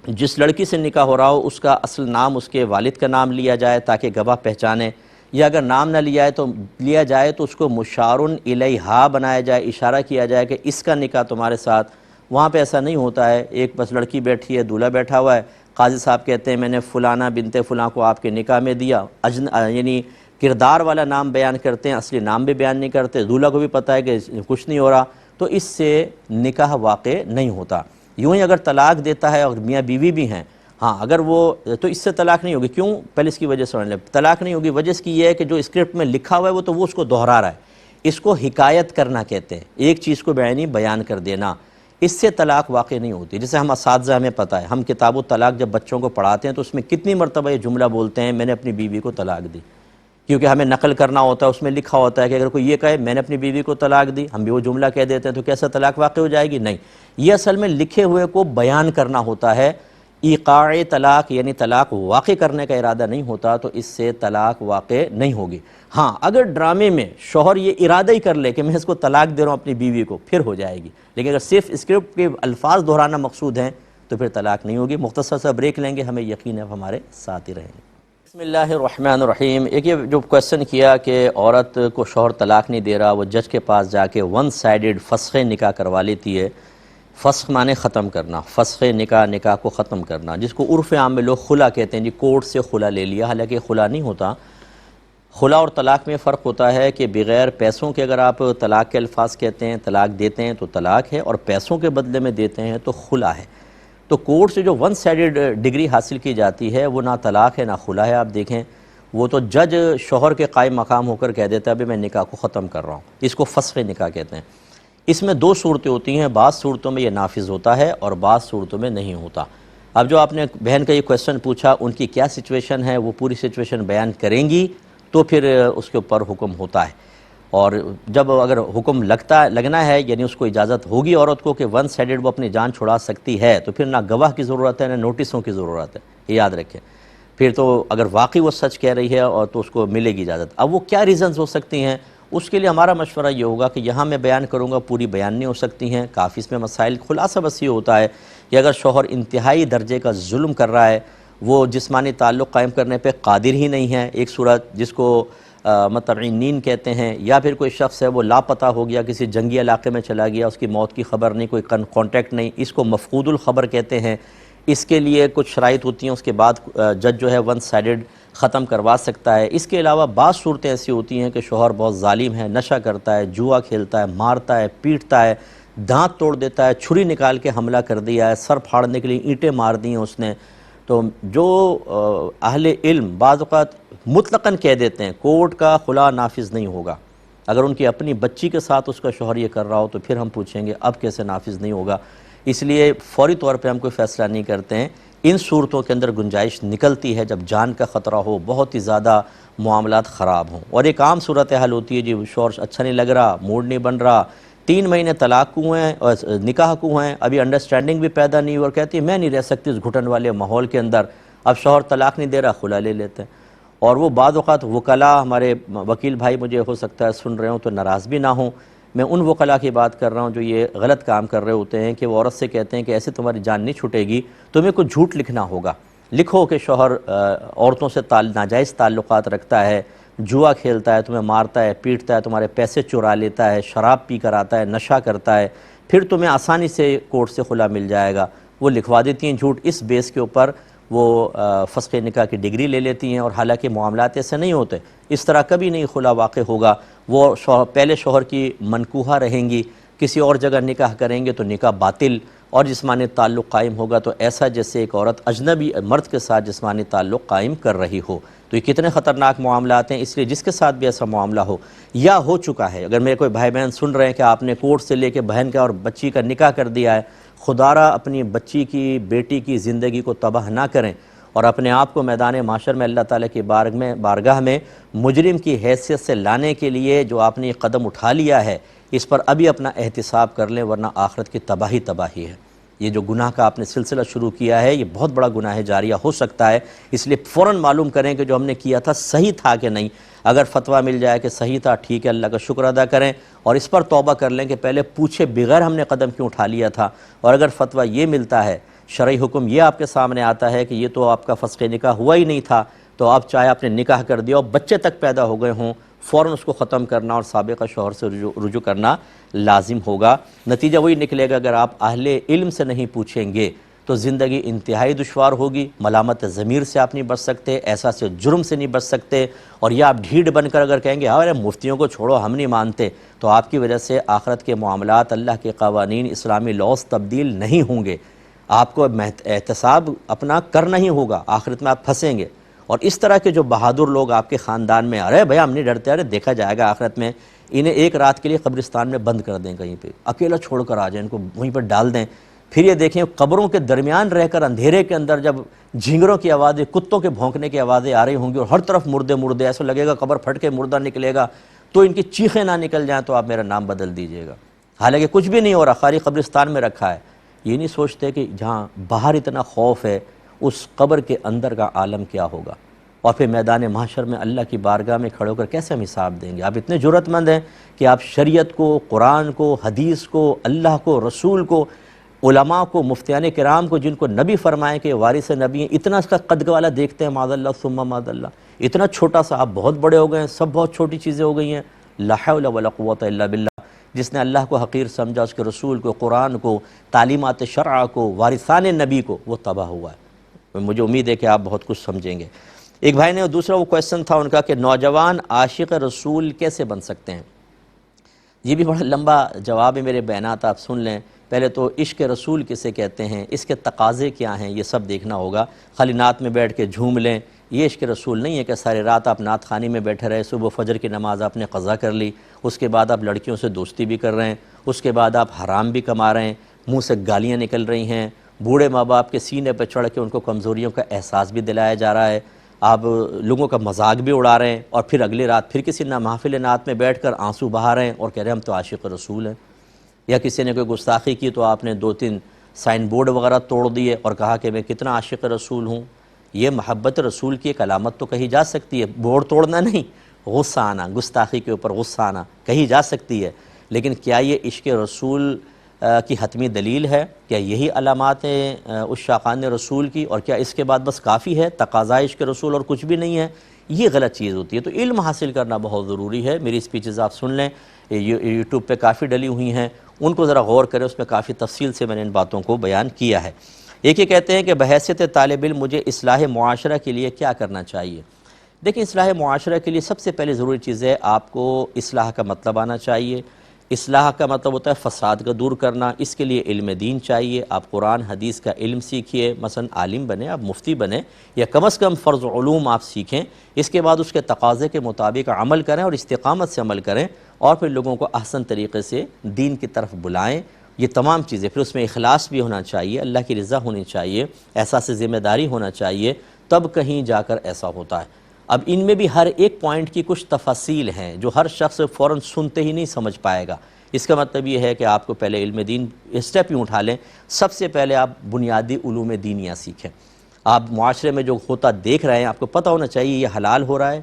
Speaker 1: جس لڑکی سے نکاح ہو رہا ہو اس کا اصل نام اس کے والد کا نام لیا جائے تاکہ گواہ پہچانے، یا اگر نام نہ لیا جائے تو اس کو مشار الیہا بنایا جائے، اشارہ کیا جائے کہ اس کا نکاح تمہارے ساتھ۔ وہاں پہ ایسا نہیں ہوتا ہے، ایک بس لڑکی بیٹھی ہے، دولہا بیٹھا ہوا ہے، قاضی صاحب کہتے ہیں میں نے فلانہ بنت فلاں کو آپ کے نکاح میں دیا، یعنی کردار والا نام بیان کرتے ہیں، اصلی نام بھی بیان نہیں کرتے، دولہا کو بھی پتہ ہے کہ کچھ نہیں ہو رہا، تو اس سے نکاح واقع نہیں ہوتا۔ یوں ہی اگر طلاق دیتا ہے اور میاں بیوی بھی ہیں، ہاں اگر وہ تو اس سے طلاق نہیں ہوگی۔ کیوں؟ پہلے اس کی وجہ سمجھ لیں، طلاق نہیں ہوگی وجہ اس کی یہ ہے کہ جو اسکرپٹ میں لکھا ہوا ہے وہ تو وہ اس کو دہرا رہا ہے، اس کو حکایت کرنا کہتے ہیں، ایک چیز کو بعینی بیان کر دینا، اس سے طلاق واقع نہیں ہوتی۔ جیسے ہم اساتذہ ہمیں پتہ ہے، ہم کتاب الطلاق جب بچوں کو پڑھاتے ہیں تو اس میں کتنی مرتبہ یہ جملہ بولتے ہیں میں نے اپنی بیوی کو طلاق دی، کیونکہ ہمیں نقل کرنا ہوتا ہے، اس میں لکھا ہوتا ہے کہ اگر کوئی یہ کہے میں نے اپنی بیوی کو طلاق دی، ہم بھی وہ جملہ کہہ دیتے ہیں تو کیسا طلاق واقع ہو جائے گی؟ نہیں، یہ اصل میں لکھے ہوئے کو بیان کرنا ہوتا ہے، ایقاع طلاق یعنی طلاق واقع کرنے کا ارادہ نہیں ہوتا تو اس سے طلاق واقع نہیں ہوگی۔ ہاں اگر ڈرامے میں شوہر یہ ارادہ ہی کر لے کہ میں اس کو طلاق دے رہا ہوں اپنی بیوی کو، پھر ہو جائے گی، لیکن اگر صرف اسکرپٹ کے الفاظ دہرانا مقصود ہیں تو پھر طلاق نہیں ہوگی۔ مختصر سا بریک لیں گے، ہمیں یقین ہے ہمارے ساتھ ہی رہیں گے۔ بسم اللہ الرحمن الرحیم۔ ایک یہ جو کویسچن کیا کہ عورت کو شوہر طلاق نہیں دے رہا، وہ جج کے پاس جا کے 1 سائیڈڈ فسخ نکاح کروا لیتی ہے۔ فسخ معنی ختم کرنا، فسخ نکاح کو ختم کرنا، جس کو عرف عام میں لوگ خلا کہتے ہیں، جی کورٹ سے خلا لے لیا، حالانکہ خلا نہیں ہوتا۔ خلا اور طلاق میں فرق ہوتا ہے کہ بغیر پیسوں کے اگر آپ طلاق کے الفاظ کہتے ہیں، طلاق دیتے ہیں تو طلاق ہے، اور پیسوں کے بدلے میں دیتے ہیں تو خلا ہے۔ تو کورٹ سے جو 1 سائیڈڈ ڈگری حاصل کی جاتی ہے وہ نہ طلاق ہے نہ خلا ہے۔ آپ دیکھیں وہ تو جج شوہر کے قائم مقام ہو کر کہہ دیتا ہے ابھی میں نکاح کو ختم کر رہا ہوں، اس کو فسخ نکاح کہتے ہیں۔ اس میں 2 صورتیں ہوتی ہیں، بعض صورتوں میں یہ نافذ ہوتا ہے اور بعض صورتوں میں نہیں ہوتا۔ اب جو آپ نے بہن کا یہ کویسچن پوچھا ان کی کیا سچویشن ہے، وہ پوری سچویشن بیان کریں گی تو پھر اس کے اوپر حکم ہوتا ہے، اور جب اگر حکم لگنا ہے یعنی اس کو اجازت ہوگی عورت کو کہ 1 سائیڈڈ وہ اپنی جان چھڑا سکتی ہے تو پھر نہ گواہ کی ضرورت ہے نہ نوٹسوں کی ضرورت ہے، یہ یاد رکھیں۔ پھر تو اگر واقعی وہ سچ کہہ رہی ہے اور تو اس کو ملے گی اجازت۔ اب وہ کیا ریزنز ہو سکتی ہیں، اس کے لیے ہمارا مشورہ یہ ہوگا کہ یہاں میں بیان کروں گا، پوری بیان نہیں ہو سکتی ہیں، کافی اس میں مسائل، خلاصہ بس یہ ہوتا ہے کہ اگر شوہر انتہائی درجے کا ظلم کر رہا ہے، وہ جسمانی تعلق قائم کرنے پہ قادر ہی نہیں ہے، ایک صورت جس کو متعنین کہتے ہیں، یا پھر کوئی شخص ہے وہ لاپتہ ہو گیا، کسی جنگی علاقے میں چلا گیا، اس کی موت کی خبر نہیں، کوئی کانٹیکٹ نہیں، اس کو مفقود الخبر کہتے ہیں۔ اس کے لیے کچھ شرائط ہوتی ہیں، اس کے بعد جج جو ہے 1 سائیڈڈ ختم کروا سکتا ہے۔ اس کے علاوہ بعض صورتیں ایسی ہوتی ہیں کہ شوہر بہت ظالم ہے، نشہ کرتا ہے، جوا کھیلتا ہے، مارتا ہے، پیٹتا ہے، دانت توڑ دیتا ہے، چھری نکال کے حملہ کر دیا ہے، سر پھاڑنے کے لیے اینٹیں مار دی ہیں اس نے، تو جو اہل علم بعض اوقات مطلقاً کہہ دیتے ہیں کورٹ کا خلا نافذ نہیں ہوگا۔ اگر ان کی اپنی بچی کے ساتھ اس کا شوہر یہ کر رہا ہو تو پھر ہم پوچھیں گے اب کیسے نافذ نہیں ہوگا، اس لیے فوری طور پہ ہم کوئی فیصلہ نہیں کرتے ہیں۔ ان صورتوں کے اندر گنجائش نکلتی ہے جب جان کا خطرہ ہو، بہت ہی زیادہ معاملات خراب ہوں، اور ایک عام صورتحال ہوتی ہے جی شوہر اچھا نہیں لگ رہا، موڈ نہیں بن رہا، 3 مہینے طلاق کو ہیں اور نکاح کو ہیں، ابھی انڈرسٹینڈنگ بھی پیدا نہیں ہوئی اور کہتی ہے میں نہیں رہ سکتی اس گھٹن والے ماحول کے اندر، اب شوہر طلاق نہیں دے رہا، خلا لے لیتے ہیں۔ اور وہ بعض اوقات وکلاء، ہمارے وکیل بھائی مجھے ہو سکتا ہے سن رہے ہوں تو ناراض بھی نہ ہوں، میں ان وکلاء کی بات کر رہا ہوں جو یہ غلط کام کر رہے ہوتے ہیں کہ وہ عورت سے کہتے ہیں کہ ایسے تمہاری جان نہیں چھوٹے گی، تمہیں کچھ جھوٹ لکھنا ہوگا، لکھو کہ شوہر عورتوں سے ناجائز تعلقات رکھتا ہے، جوا کھیلتا ہے، تمہیں مارتا ہے، پیٹتا ہے، تمہارے پیسے چرا لیتا ہے، شراب پی کر آتا ہے، نشہ کرتا ہے، پھر تمہیں آسانی سے کورٹ سے خلا مل جائے گا، وہ لکھوا دیتی ہیں جھوٹ، اس بیس کے اوپر وہ فسخ نکاح کی ڈگری لے لیتی ہیں، اور حالانکہ معاملات ایسے نہیں ہوتے، اس طرح کبھی نہیں خلا واقع ہوگا، وہ پہلے شوہر کی منکوحہ رہیں گی، کسی اور جگہ نکاح کریں گے تو نکاح باطل، اور جسمانی تعلق قائم ہوگا تو ایسا جیسے ایک عورت اجنبی مرد کے ساتھ جسمانی تعلق قائم کر رہی ہو۔ تو یہ کتنے خطرناک معاملات ہیں، اس لیے جس کے ساتھ بھی ایسا معاملہ ہو یا ہو چکا ہے، اگر میرے کوئی بھائی بہن سن رہے ہیں کہ آپ نے کورٹ سے لے کے بہن کا اور بچی کا نکاح کر دیا ہے، خدا اپنی بچی کی بیٹی کی زندگی کو تباہ نہ کریں، اور اپنے آپ کو میدان معاشر میں اللہ تعالیٰ کی بارگاہ میں مجرم کی حیثیت سے لانے کے لیے جو آپ نے یہ قدم اٹھا لیا ہے، اس پر ابھی اپنا احتساب کر لیں، ورنہ آخرت کی تباہی ہے۔ یہ جو گناہ کا آپ نے سلسلہ شروع کیا ہے، یہ بہت بڑا گناہ جاریہ ہو سکتا ہے، اس لیے فوراً معلوم کریں کہ جو ہم نے کیا تھا صحیح تھا کہ نہیں۔ اگر فتویٰ مل جائے کہ صحیح تھا، ٹھیک ہے، اللہ کا شکر ادا کریں، اور اس پر توبہ کر لیں کہ پہلے پوچھے بغیر ہم نے قدم کیوں اٹھا لیا تھا، اور اگر فتویٰ یہ ملتا ہے، شرعی حکم یہ آپ کے سامنے آتا ہے کہ یہ تو آپ کا فسخ نکاح ہوا ہی نہیں تھا، تو آپ چاہے آپ نے نکاح کر دیا اور بچے تک پیدا ہو گئے ہوں، فوراً اس کو ختم کرنا اور سابقہ شوہر سے رجوع کرنا لازم ہوگا۔ نتیجہ وہی نکلے گا، اگر آپ اہل علم سے نہیں پوچھیں گے تو زندگی انتہائی دشوار ہوگی، ملامت ضمیر سے آپ نہیں بچ سکتے، احساس جرم سے نہیں بچ سکتے، اور یا آپ ڈھیٹ بن کر اگر کہیں گے ارے مفتیوں کو چھوڑو ہم نہیں مانتے، تو آپ کی وجہ سے آخرت کے معاملات، اللہ کے قوانین، اسلامی لاز تبدیل نہیں ہوں گے، آپ کو احتساب اپنا کرنا ہی ہوگا، آخرت میں آپ پھنسیں گے۔ اور اس طرح کے جو بہادر لوگ آپ کے خاندان میں ارے بھائی ہم نہیں ڈرتے، ارے دیکھا جائے گا آخرت میں، انہیں ایک رات کے لیے قبرستان میں بند کر دیں، کہیں پہ اکیلا چھوڑ کر آ جائیں، ان کو وہیں پر ڈال دیں، پھر یہ دیکھیں قبروں کے درمیان رہ کر اندھیرے کے اندر جب جھینگروں کی آوازیں، کتوں کے بھونکنے کی آوازیں آ رہی ہوں گی، اور ہر طرف مردے ایسا لگے گا قبر پھٹ کے مردہ نکلے گا، تو ان کی چیخیں نہ نکل جائیں تو آپ میرا نام بدل دیجئے گا، حالانکہ کچھ بھی نہیں ہو رہا، خالی قبرستان میں رکھا ہے۔ یہ نہیں سوچتے کہ جہاں باہر اتنا خوف ہے، اس قبر کے اندر کا عالم کیا ہوگا، اور پھر میدان محشر میں اللہ کی بارگاہ میں کھڑے ہو کر کیسے ہم حساب دیں گے۔ آپ اتنے جرأت مند ہیں کہ آپ شریعت کو، قرآن کو، حدیث کو، اللہ کو، رسول کو، علماء کو، مفتیان کرام کو، جن کو نبی فرمائے کہ وارث نبی ہیں، اتنا اس کا قد والا دیکھتے ہیں، معاذ اللہ ثم معاذ اللہ، اتنا چھوٹا سا، آپ بہت بڑے ہو گئے ہیں، سب بہت چھوٹی چیزیں ہو گئی ہیں، لا حول ولا قوت الا باللہ۔ جس نے اللہ کو حقیر سمجھا، اس کے رسول کو، قرآن کو، تعلیمات شرع کو، وارثان نبی کو، وہ تباہ ہوا ہے۔ مجھے امید ہے کہ آپ بہت کچھ سمجھیں گے۔ ایک بھائی نے دوسرا وہ کویسچن تھا ان کا کہ نوجوان عاشق رسول کیسے بن سکتے ہیں؟ یہ بھی بڑا لمبا جواب ہے، میرے بیانات آپ سن لیں۔ پہلے تو عشق رسول کسے کہتے ہیں، اس کے تقاضے کیا ہیں، یہ سب دیکھنا ہوگا۔ خالی نعت میں بیٹھ کے جھوم لیں، یہ عشق رسول نہیں ہے کہ ساری رات آپ نعت خوانی میں بیٹھے رہے، صبح فجر کی نماز آپ نے قضا کر لی، اس کے بعد آپ لڑکیوں سے دوستی بھی کر رہے ہیں، اس کے بعد آپ حرام بھی کما رہے ہیں، منہ سے گالیاں نکل رہی ہیں، بوڑھے ماں باپ کے سینے پہ چڑھ کے ان کو کمزوریوں کا احساس بھی دلایا جا رہا ہے، آپ لوگوں کا مذاق بھی اڑا رہے ہیں، اور پھر اگلی رات پھر کسی محفل نعت میں بیٹھ کر آنسو بہا رہے ہیں اور کہہ رہے ہیں ہم تو عاشق رسول ہیں۔ یا کسی نے کوئی گستاخی کی تو آپ نے 2-3 سائن بورڈ وغیرہ توڑ دیے اور کہا کہ میں کتنا عاشق رسول ہوں۔ یہ محبت رسول کی ایک علامت تو کہی جا سکتی ہے، بورڈ توڑنا نہیں، غصہ آنا، گستاخی کے اوپر غصہ آنا کہی جا سکتی ہے، لیکن کیا یہ عشق رسول کی حتمی دلیل ہے؟ کیا یہی علامات ہیں اس شاقان رسول کی، اور کیا اس کے بعد بس کافی ہے تقاضا عشق رسول اور کچھ بھی نہیں ہے؟ یہ غلط چیز ہوتی ہے۔ تو علم حاصل کرنا بہت ضروری ہے۔ میری سپیچز آپ سن لیں، یوٹیوب پہ کافی ڈلی ہوئی ہیں، ان کو ذرا غور کریں، اس میں کافی تفصیل سے میں نے ان باتوں کو بیان کیا ہے۔ ایک یہ کہتے ہیں کہ بحیثیت طالب علم مجھے اصلاح معاشرہ کے لیے کیا کرنا چاہیے؟ دیکھیں، اصلاح معاشرہ کے لیے سب سے پہلے ضروری چیز ہے آپ کو اصلاح کا مطلب آنا چاہیے۔ اصلاح کا مطلب ہوتا ہے فساد کا دور کرنا، اس کے لیے علم دین چاہیے، آپ قرآن حدیث کا علم سیکھیے، مثلا عالم بنیں، آپ مفتی بنیں، یا کم از کم فرض علوم آپ سیکھیں، اس کے بعد اس کے تقاضے کے مطابق عمل کریں اور استقامت سے عمل کریں، اور پھر لوگوں کو احسن طریقے سے دین کی طرف بلائیں۔ یہ تمام چیزیں، پھر اس میں اخلاص بھی ہونا چاہیے، اللہ کی رضا ہونی چاہیے، احساس ذمہ داری ہونا چاہیے، تب کہیں جا کر ایسا ہوتا ہے۔ اب ان میں بھی ہر ایک پوائنٹ کی کچھ تفاصیل ہیں جو ہر شخص فوراً سنتے ہی نہیں سمجھ پائے گا۔ اس کا مطلب یہ ہے کہ آپ کو پہلے علم دین اسٹیپ یوں اٹھا لیں، سب سے پہلے آپ بنیادی علوم دینیہ سیکھیں۔ آپ معاشرے میں جو ہوتا دیکھ رہے ہیں، آپ کو پتہ ہونا چاہیے یہ حلال ہو رہا ہے،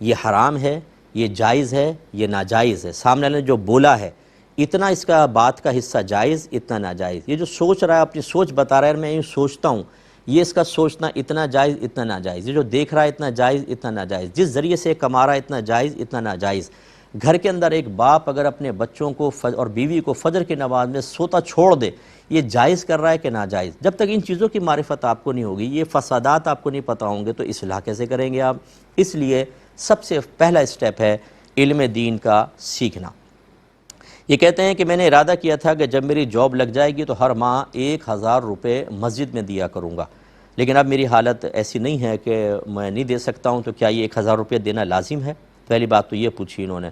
Speaker 1: یہ حرام ہے، یہ جائز ہے، یہ ناجائز ہے۔ سامنے والے نے جو بولا ہے، اتنا اس کا بات کا حصہ جائز، اتنا ناجائز۔ یہ جو سوچ رہا ہے، اپنی سوچ بتا رہا ہے، میں یہ سوچتا ہوں، یہ اس کا سوچنا اتنا جائز اتنا ناجائز، یہ جو دیکھ رہا ہے اتنا جائز اتنا ناجائز، جس ذریعے سے کما رہا ہے اتنا جائز اتنا ناجائز۔ گھر کے اندر ایک باپ اگر اپنے بچوں کو اور بیوی کو فجر کی نماز میں سوتا چھوڑ دے، یہ جائز کر رہا ہے کہ ناجائز؟ جب تک ان چیزوں کی معرفت آپ کو نہیں ہوگی، یہ فسادات آپ کو نہیں پتہ ہوں گے، تو اصلاح کیسے کریں گے آپ؟ اس لیے سب سے پہلا اسٹیپ ہے علم دین کا سیکھنا۔ یہ کہتے ہیں کہ میں نے ارادہ کیا تھا کہ جب میری جاب لگ جائے گی تو ہر ماہ 1000 روپے مسجد میں دیا کروں گا، لیکن اب میری حالت ایسی نہیں ہے کہ میں نہیں دے سکتا ہوں، تو کیا یہ 1000 روپے دینا لازم ہے؟ پہلی بات تو یہ پوچھی انہوں نے۔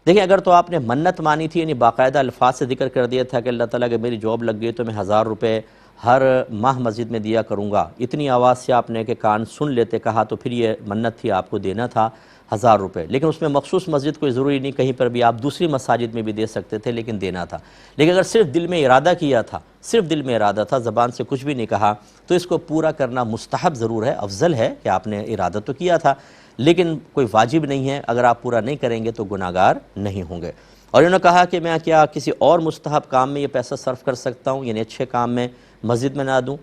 Speaker 1: دیکھیں، اگر تو آپ نے منت مانی تھی، یعنی باقاعدہ الفاظ سے ذکر کر دیا تھا کہ اللہ تعالیٰ کہ میری جاب لگ گئی تو میں 1000 روپے ہر ماہ مسجد میں دیا کروں گا، اتنی آواز سے آپ نے کہ کان سن لیتے کہا، تو پھر یہ منت تھی، آپ کو دینا تھا 1000 روپے۔ لیکن اس میں مخصوص مسجد کوئی ضروری نہیں، کہیں پر بھی آپ دوسری مساجد میں بھی دے سکتے تھے، لیکن دینا تھا۔ لیکن اگر صرف دل میں ارادہ کیا تھا، صرف دل میں ارادہ تھا، زبان سے کچھ بھی نہیں کہا، تو اس کو پورا کرنا مستحب ضرور ہے، افضل ہے کہ آپ نے ارادہ تو کیا تھا، لیکن کوئی واجب نہیں ہے۔ اگر آپ پورا نہیں کریں گے تو گناہگار نہیں ہوں گے۔ اور انہوں نے کہا کہ میں کیا کسی اور مستحب کام میں یہ پیسہ صرف کر سکتا ہوں، یعنی اچھے کام میں مسجد میں نہ دوں؟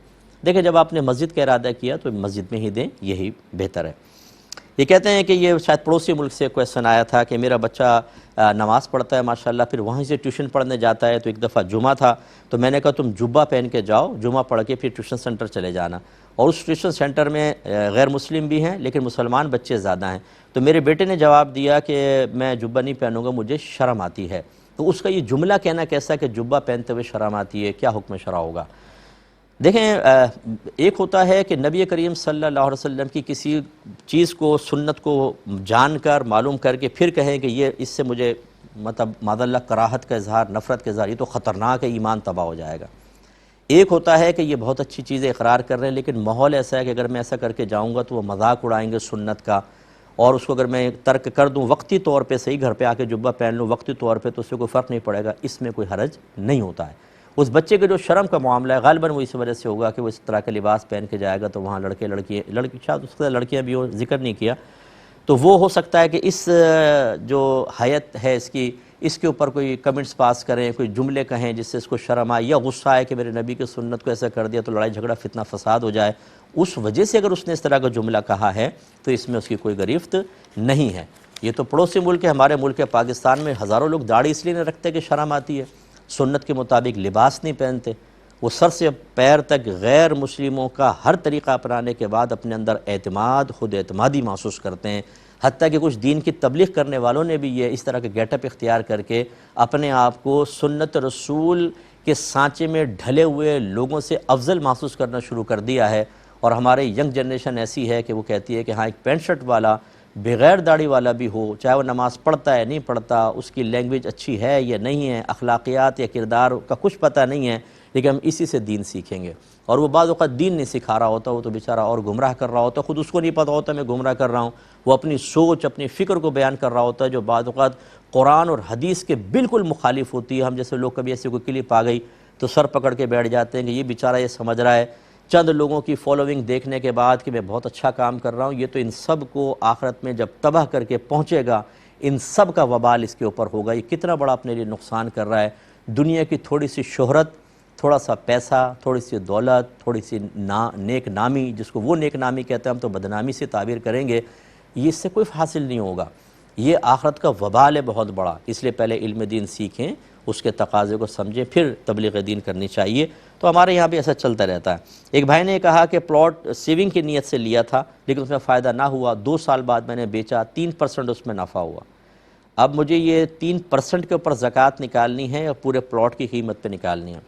Speaker 1: دیکھیں، جب آپ نے مسجد کا ارادہ کیا تو مسجد میں ہی دیں، یہی بہتر ہے۔ یہ کہتے ہیں کہ یہ شاید پڑوسی ملک سے کویسچن آیا تھا کہ میرا بچہ نماز پڑھتا ہے ماشاءاللہ، پھر وہیں سے ٹیوشن پڑھنے جاتا ہے، تو ایک دفعہ جمعہ تھا تو میں نے کہا تم جبہ پہن کے جاؤ، جمعہ پڑھ کے پھر ٹیوشن سینٹر چلے جانا، اور اس ٹیوشن سینٹر میں غیر مسلم بھی ہیں لیکن مسلمان بچے زیادہ ہیں۔ تو میرے بیٹے نے جواب دیا کہ میں جبہ نہیں پہنوں گا، مجھے شرم آتی ہے۔ تو اس کا یہ جملہ کہنا کیسا کہ جبہ پہنتے ہوئے شرم آتی ہے، کیا حکم شرع ہوگا؟ دیکھیں، ایک ہوتا ہے کہ نبی کریم صلی اللہ علیہ وسلم کی کسی چیز کو، سنت کو جان کر معلوم کر کے پھر کہیں کہ یہ اس سے مجھے مطلب معاذ اللہ کراہت کا اظہار، نفرت کا اظہار، یہ تو خطرناک ہے، ایمان تباہ ہو جائے گا۔ ایک ہوتا ہے کہ یہ بہت اچھی چیزیں اقرار کر رہے ہیں، لیکن ماحول ایسا ہے کہ اگر میں ایسا کر کے جاؤں گا تو وہ مذاق اڑائیں گے سنت کا، اور اس کو اگر میں ترک کر دوں وقتی طور پہ، صحیح گھر پہ آ کے جبہ پہن لوں وقتی طور پہ، تو اس سے کوئی فرق نہیں پڑے گا، اس میں کوئی حرج نہیں ہوتا ہے۔ اس بچے کے جو شرم کا معاملہ ہے غالباً وہ اس وجہ سے ہوگا کہ وہ اس طرح کا لباس پہن کے جائے گا تو وہاں لڑکے شاید اس کے لڑکیاں بھی ہو، ذکر نہیں کیا، تو وہ ہو سکتا ہے کہ اس جو حیت ہے اس کے اوپر کوئی کمنٹس پاس کریں، کوئی جملے کہیں جس سے اس کو شرم آئے، یا غصہ آئے کہ میرے نبی کی سنت کو ایسا کر دیا تو لڑائی جھگڑا فتنہ فساد ہو جائے، اس وجہ سے اگر اس نے اس طرح کا جملہ کہا ہے تو اس میں اس کی کوئی گرفت نہیں ہے۔ یہ تو پڑوسی ملک ہے، ہمارے ملک پاکستان میں ہزاروں لوگ داڑھی اس لیے نہیں رکھتے کہ شرم آتی ہے، سنت کے مطابق لباس نہیں پہنتے، وہ سر سے پیر تک غیر مسلموں کا ہر طریقہ اپنانے کے بعد اپنے اندر اعتماد، خود اعتمادی محسوس کرتے ہیں۔ حتیٰ کہ کچھ دین کی تبلیغ کرنے والوں نے بھی یہ اس طرح کے گیٹ اپ اختیار کر کے اپنے آپ کو سنت رسول کے سانچے میں ڈھلے ہوئے لوگوں سے افضل محسوس کرنا شروع کر دیا ہے۔ اور ہمارے ینگ جنریشن ایسی ہے کہ وہ کہتی ہے کہ ہاں ایک پینٹ شرٹ والا بغیر داڑھی والا بھی ہو، چاہے وہ نماز پڑھتا ہے نہیں پڑھتا، اس کی لینگویج اچھی ہے یا نہیں ہے، اخلاقیات یا کردار کا کچھ پتہ نہیں ہے، لیکن ہم اسی سے دین سیکھیں گے۔ اور وہ بعض اوقات دین نہیں سکھا رہا ہوتا، وہ تو بیچارہ اور گمراہ کر رہا ہوتا، خود اس کو نہیں پتہ ہوتا میں گمراہ کر رہا ہوں، وہ اپنی سوچ اپنی فکر کو بیان کر رہا ہوتا ہے جو بعض اوقات قرآن اور حدیث کے بالکل مخالف ہوتی ہے۔ ہم جیسے لوگ کبھی ایسی کوئی کلپ آ گئی تو سر پکڑ کے بیٹھ جاتے ہیں کہ یہ بیچارہ یہ سمجھ رہا ہے چند لوگوں کی فالوئنگ دیکھنے کے بعد کہ میں بہت اچھا کام کر رہا ہوں، یہ تو ان سب کو آخرت میں جب تباہ کر کے پہنچے گا ان سب کا وبال اس کے اوپر ہوگا۔ یہ کتنا بڑا اپنے لیے نقصان کر رہا ہے۔ دنیا کی تھوڑی سی شہرت، تھوڑا سا پیسہ، تھوڑی سی دولت، تھوڑی سی نیک نامی، جس کو وہ نیک نامی کہتے ہیں، ہم تو بدنامی سے تعبیر کریں گے، یہ اس سے کوئی حاصل نہیں ہوگا۔ یہ آخرت کا وبال ہے بہت بڑا، اس لیے پہلے علم دین سیکھیں، اس کے تقاضے کو سمجھیں، پھر تبلیغ دین کرنی چاہیے۔ تو ہمارے یہاں بھی ایسا چلتا رہتا ہے۔ ایک بھائی نے کہا کہ پلاٹ سیونگ کی نیت سے لیا تھا لیکن اس میں فائدہ نہ ہوا، 2 سال بعد میں نے بیچا، 3% اس میں نفع ہوا، اب مجھے یہ 3% کے اوپر زکوٰۃ نکالنی ہے اور پورے پلاٹ کی قیمت پہ نکالنی ہے؟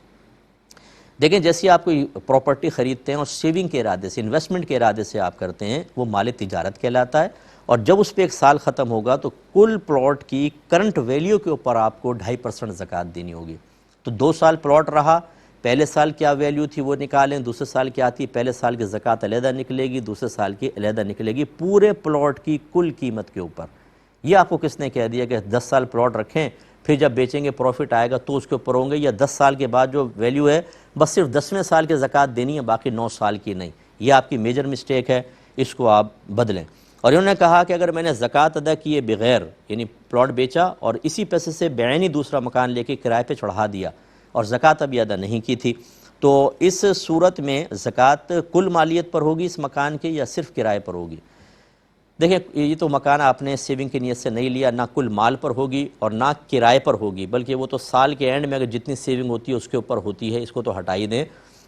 Speaker 1: دیکھیں، جیسی آپ کوئی پراپرٹی خریدتے ہیں اور سیونگ کے ارادے سے، انویسٹمنٹ کے ارادے سے آپ کرتے ہیں، وہ مال تجارت کہلاتا ہے، اور جب اس پہ 1 سال ختم ہوگا تو کل پلاٹ کی کرنٹ ویلیو کے اوپر آپ کو 2.5% زکوٰۃ دینی ہوگی۔ تو 2 سال پلاٹ رہا، پہلے سال کیا ویلیو تھی وہ نکالیں، دوسرے سال کیا تھی، پہلے سال کی زکوٰۃ علیحدہ نکلے گی، دوسرے سال کی علیحدہ نکلے گی، پورے پلاٹ کی کل قیمت کے اوپر۔ یہ آپ کو کس نے کہہ دیا کہ 10 سال پلاٹ رکھیں، پھر جب بیچیں گے پروفٹ آئے گا تو اس کے اوپر ہوں گے، یا 10 سال کے بعد جو ویلیو ہے بس صرف 10ویں سال کی زکوٰۃ دینی ہے، باقی 9 سال کی نہیں؟ یہ آپ کی میجر مسٹیک ہے، اس کو آپ بدلیں۔ اور انہوں نے کہا کہ اگر میں نے زکوٰۃ ادا کیے بغیر، یعنی پلاٹ بیچا اور اسی پیسے سے بعینی دوسرا مکان لے کے کرائے پہ چڑھا دیا اور زکوٰۃ ابھی ادا نہیں کی تھی، تو اس صورت میں زکوٰۃ کل مالیت پر ہوگی اس مکان کے یا صرف کرائے پر ہوگی؟ دیکھیں یہ تو مکان آپ نے سیونگ کی نیت سے نہیں لیا، نہ کل مال پر ہوگی اور نہ کرائے پر ہوگی، بلکہ وہ تو سال کے اینڈ میں اگر جتنی سیونگ ہوتی ہے اس کے اوپر ہوتی ہے، اس کو تو ہٹا ہی دیں۔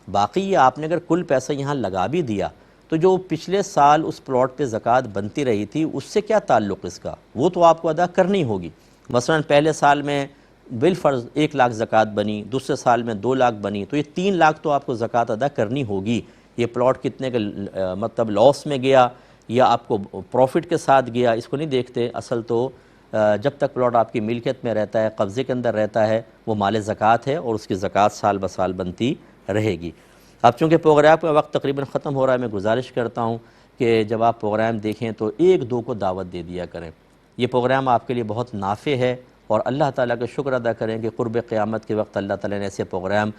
Speaker 1: باقی یہ آپ نے اگر کل پیسہ یہاں لگا بھی دیا تو جو پچھلے سال اس پلاٹ پہ زکوٰۃ بنتی رہی تھی اس سے کیا تعلق اس کا، وہ تو آپ کو ادا کرنی ہوگی۔ مثلا پہلے سال میں بالفرض 1 لاکھ زکوٰۃ بنی، دوسرے سال میں 2 لاکھ بنی، تو یہ 3 لاکھ تو آپ کو زکوٰۃ ادا کرنی ہوگی۔ یہ پلاٹ کتنے کا مطلب لاس میں گیا یا آپ کو پروفٹ کے ساتھ گیا، اس کو نہیں دیکھتے۔ اصل تو جب تک پلاٹ آپ کی ملکیت میں رہتا ہے، قبضے کے اندر رہتا ہے، وہ مال زکوٰۃ ہے اور اس کی زکوٰۃ سال بسال بنتی رہے گی۔ اب چونکہ پروگرام کا وقت تقریباً ختم ہو رہا ہے، میں گزارش کرتا ہوں کہ جب آپ پروگرام دیکھیں تو 1-2 کو دعوت دے دیا کریں۔ یہ پروگرام آپ کے لیے بہت نافع ہے اور اللہ تعالیٰ کا شکر ادا کریں کہ قرب قیامت کے وقت اللہ تعالیٰ نے ایسے پروگرام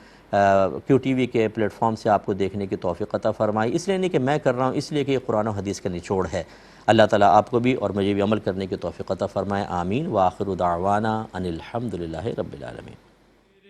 Speaker 1: کیو ٹی وی کے پلیٹ فارم سے آپ کو دیکھنے کی توفیق عطا فرمائی۔ اس لیے نہیں کہ میں کر رہا ہوں، اس لیے کہ یہ قرآن و حدیث کا نچوڑ ہے۔ اللہ تعالیٰ آپ کو بھی اور مجھے بھی عمل کرنے کی توفیق عطا فرمائے، آمین۔ وآخر دعوانا ان الحمد للہ رب العالمین۔